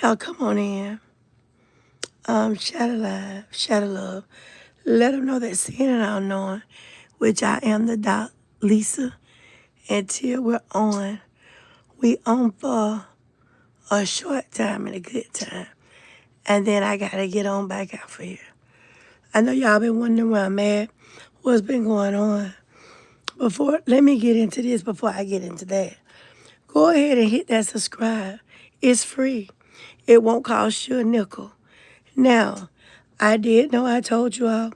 Y'all come on in. Shout alive, shout love. Let them know that seeing and all knowing, which I am the doc, Lisa. Until we're on, we on for a short time and a good time. And then I gotta get on back out for here. I know y'all been wondering where I'm at, what's been going on. Let me get into this before I get into that. Go ahead and hit that subscribe. It's free. It won't cost you a nickel. Now, I did know I told you all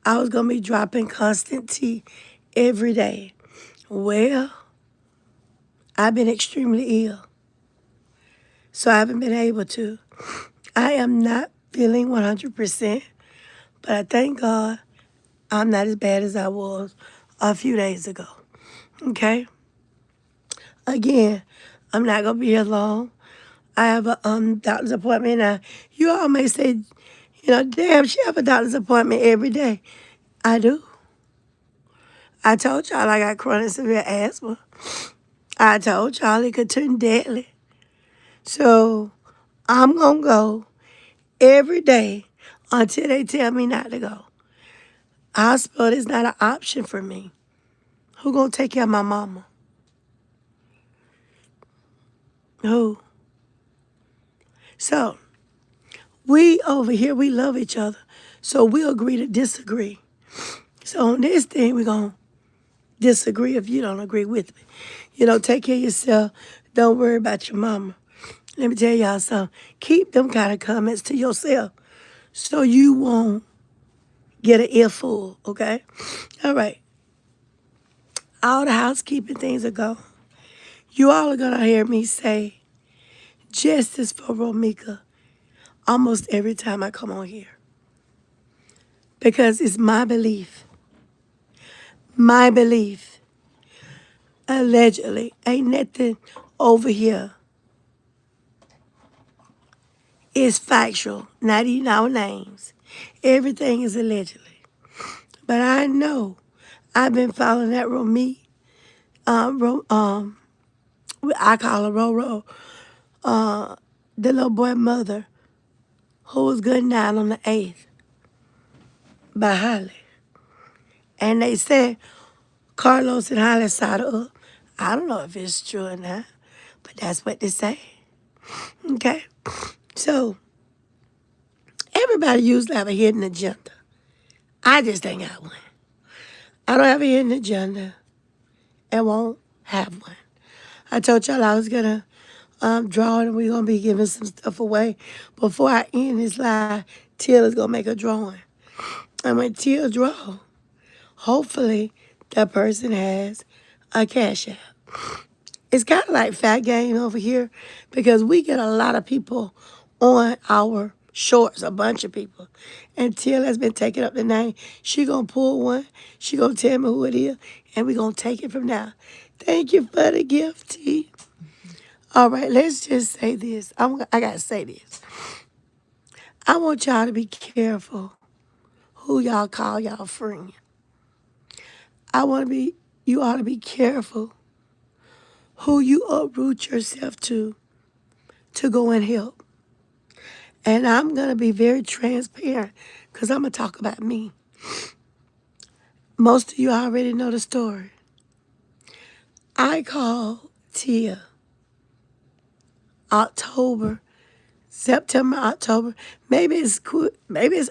I was going to be dropping constant tea every day. Well, I've been extremely ill, so I haven't been able to. I am not feeling 100%, but I thank God I'm not as bad as I was a few days ago. Okay? Again, I'm not going to be here long. I have a doctor's appointment now. You all may say, damn, she have a doctor's appointment every day. I do. I told y'all I got chronic severe asthma. I told y'all it could turn deadly. So I'm going to go every day until they tell me not to go. Hospital is not an option for me. Who going to take care of my mama? Who? So we over here, we love each other. So we agree to disagree. So on this thing, we're going to disagree if you don't agree with me. Take care of yourself. Don't worry about your mama. Let me tell y'all something. Keep them kind of comments to yourself so you won't get an earful, okay? All right. All the housekeeping things are gone. You all are going to hear me say justice for Romika almost every time I come on here. Because it's my belief, allegedly, ain't nothing over here. It's factual, not even our names. Everything is allegedly. But I know I've been following that I call her Roro, the little boy mother who was gunned down on the 8th by Holly. And they said Carlos and Holly sided up. I don't know if it's true or not, but that's what they say. Okay? So, everybody usually have a hidden agenda. I just ain't got one. I don't have a hidden agenda and won't have one. I told y'all I was going to draw and we're going to be giving some stuff away. Before I end this live, Till is going to make a drawing. And when Till draw, hopefully that person has a cash app. It's kind of like Fat Game over here because we get a lot of people on our shorts, a bunch of people. And Till has been taking up the name. She going to pull one. She going to tell me who it is. And we going to take it from now. Thank you for the gift, T. All right, let's just say this. I got to say this. I want y'all to be careful who y'all call y'all friend. You ought to be careful who you uproot yourself to go and help. And I'm going to be very transparent because I'm going to talk about me. Most of you already know the story. I called Tia September, October. Maybe it's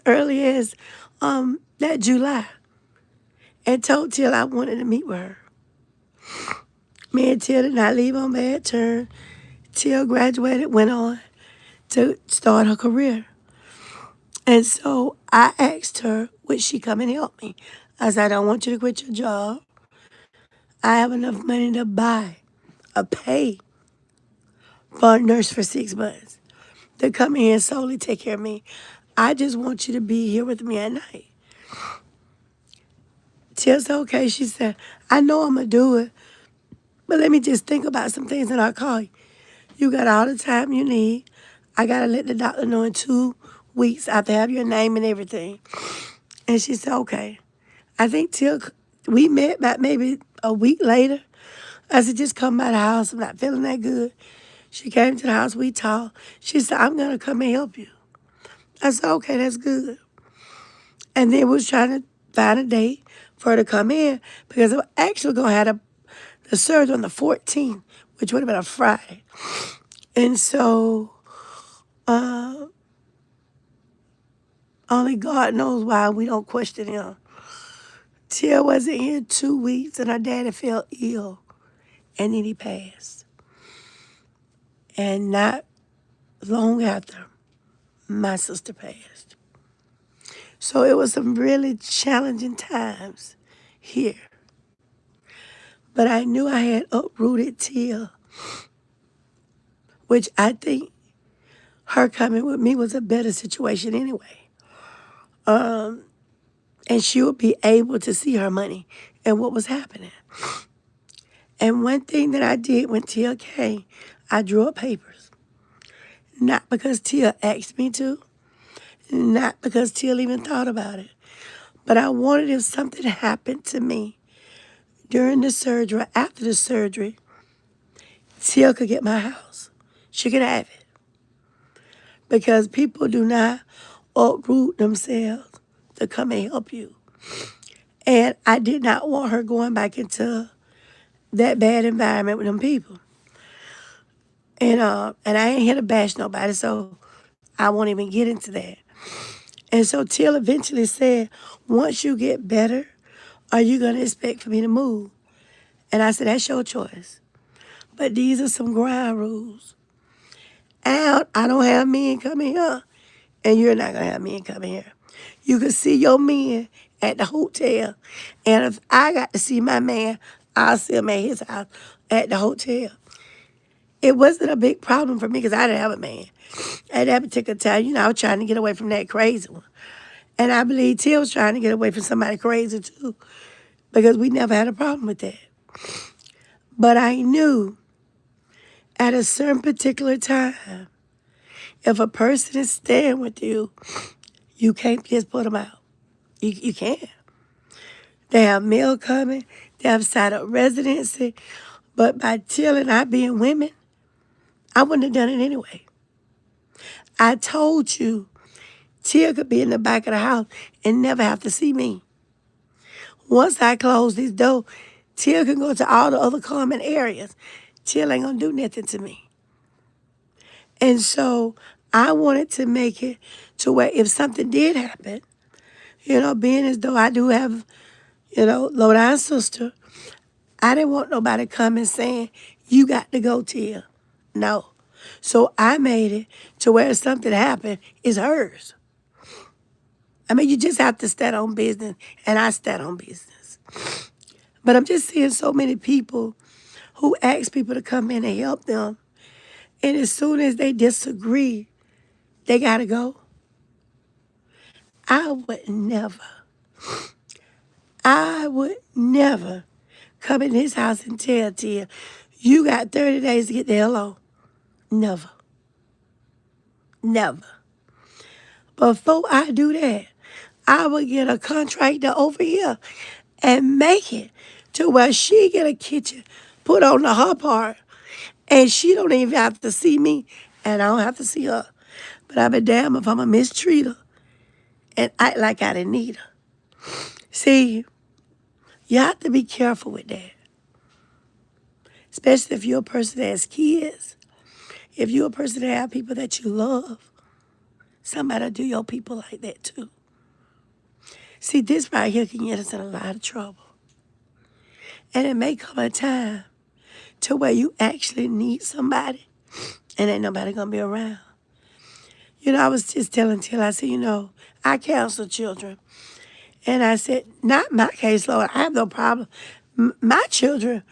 early as that July. And told Tia I wanted to meet with her. Me and Tia did not leave on bad terms. Tia graduated, went on to start her career. And so I asked her, would she come and help me? I said, I don't want you to quit your job. I have enough money to pay for a nurse for 6 months to come here and solely take care of me. I just want you to be here with me at night. Tia said, okay. She said, I know I'm going to do it, but let me just think about some things and I'll call you. You got all the time you need. I got to let the doctor know in 2 weeks I have to have your name and everything. And she said, okay. I think we met about maybe a week later. I said, just come by the house. I'm not feeling that good. She came to the house, we talked. She said, I'm going to come and help you. I said, okay, that's good. And then we was trying to find a date for her to come in because I was actually going to have the surgery on the 14th, which would have been a Friday. And so only God knows why we don't question him. Tia wasn't here 2 weeks and her daddy fell ill and then he passed. And not long after, my sister passed. So it was some really challenging times here. But I knew I had uprooted Tia, which I think her coming with me was a better situation anyway. And she would be able to see her money and what was happening. And one thing that I did when Tia came, I drew up papers. Not because Tia asked me to, not because Tia even thought about it, but I wanted if something happened to me during the surgery or after the surgery, Tia could get my house. She could have it. Because people do not uproot themselves to come and help you. And I did not want her going back into that bad environment with them people. And I ain't here to bash nobody, so I won't even get into that. And so Till eventually said, once you get better, are you going to expect for me to move? And I said, that's your choice. But these are some ground rules. And I don't have men coming here, and you're not going to have men coming here. You can see your men at the hotel. And if I got to see my man, I'll see him at his house at the hotel. It wasn't a big problem for me because I didn't have a man. At that particular time, I was trying to get away from that crazy one. And I believe Till was trying to get away from somebody crazy too because we never had a problem with that. But I knew at a certain particular time, if a person is staying with you, you can't just put them out. You can't. They have mail coming. They have side up residency. But by Till and I being women, I wouldn't have done it anyway. I told you, Till could be in the back of the house and never have to see me. Once I close this door, Till can go to all the other common areas. Till ain't gonna do nothing to me. And so I wanted to make it to where if something did happen, being as though I do have, low-down sister, I didn't want nobody coming saying, you got to go, Tia. No. So I made it to where if something happened, it's hers. I mean, you just have to stand on business, and I stand on business. But I'm just seeing so many people who ask people to come in and help them, and as soon as they disagree, they got to go. I would never come in his house and tell Tia, you got 30 days to get the hell on. Never. Never. Before I do that, I would get a contractor over here and make it to where she get a kitchen put on to her part, and she don't even have to see me, and I don't have to see her. But I be damn if I'm a mistreat her and act like I didn't need her. See, you have to be careful with that. Especially if you're a person that has kids. If you're a person that have people that you love, somebody do your people like that too. See, this right here can get us in a lot of trouble. And it may come a time to where you actually need somebody and ain't nobody gonna be around. I was just telling Till, I said, I counsel children. And I said, not my case, Lord, I have no problem. My children,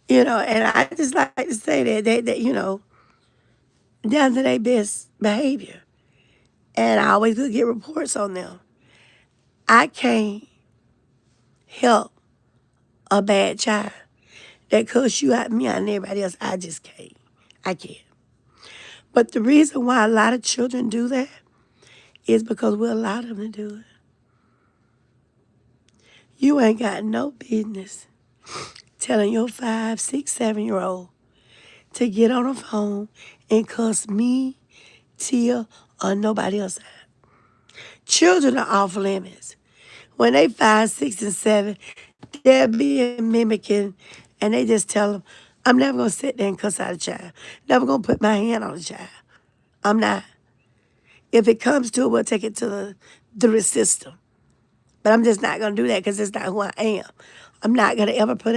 and I just like to say that they down to their best behavior. And I always do get reports on them. I can't help a bad child that cuss you out, me out, and everybody else. I just can't. I can't. But the reason why a lot of children do that is because we allow them to do it. You ain't got no business telling your 5, 6, 7-year-old to get on the phone and cuss me, Tia, or nobody else out. Children are off limits. When they 5, 6, and 7, they're being mimicking, and they just tell them, I'm never going to sit there and cuss out a child. Never going to put my hand on a child. I'm not. If it comes to it, we'll take it to the system. But I'm just not going to do that because it's not who I am. I'm not going to ever put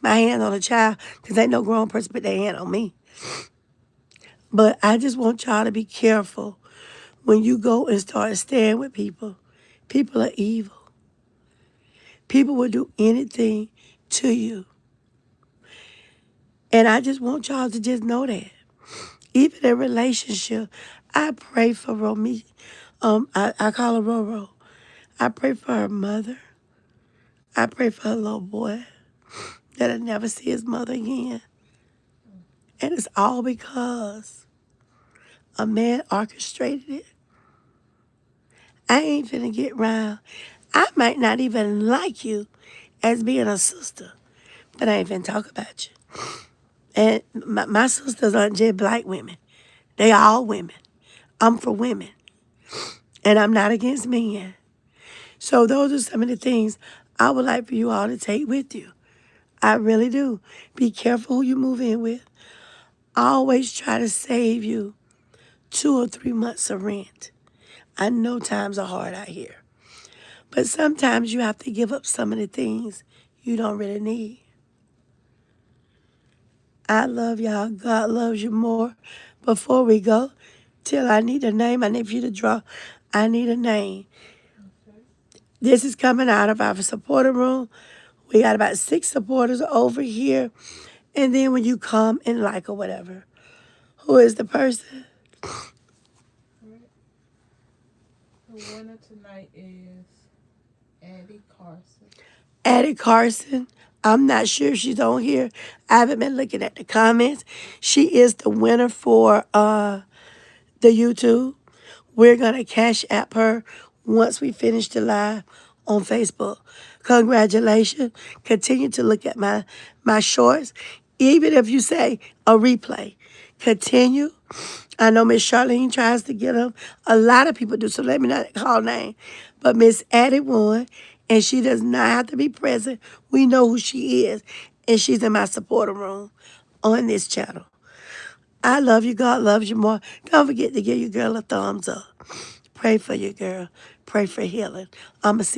my hand on a child because ain't no grown person put their hand on me. But I just want y'all to be careful when you go and start staying with people. People are evil. People will do anything to you. And I just want y'all to just know that. Even in a relationship, I pray for Romy. I call her Roro. I pray for her mother. I pray for her little boy that'll never see his mother again. And it's all because a man orchestrated it. I ain't finna get round. I might not even like you as being a sister, but I ain't finna talk about you. And my sisters aren't just black women. They all women. I'm for women. And I'm not against men. So those are some of the things I would like for you all to take with you. I really do. Be careful who you move in with. Always try to save you 2 or 3 months of rent. I know times are hard out here. But sometimes you have to give up some of the things you don't really need. I love y'all. God loves you more. Before we go, Till, I need a name. I need for you to draw. I need a name. This is coming out of our supporter room. We got about 6 supporters over here. And then when you come and like or whatever, who is the person? The winner tonight is Addie Carson. Addie Carson. I'm not sure if she's on here. I haven't been looking at the comments. She is the winner for the YouTube. We're going to cash app her once we finish the live on Facebook. Congratulations. Continue to look at my shorts. Even if you say a replay, continue. I know Miss Charlene tries to get them. A lot of people do, so let me not call name. But Miss Addie won, and she does not have to be present. We know who she is, and she's in my supporter room on this channel. I love you. God loves you more. Don't forget to give your girl a thumbs up. Pray for your girl. Pray for healing. I'ma see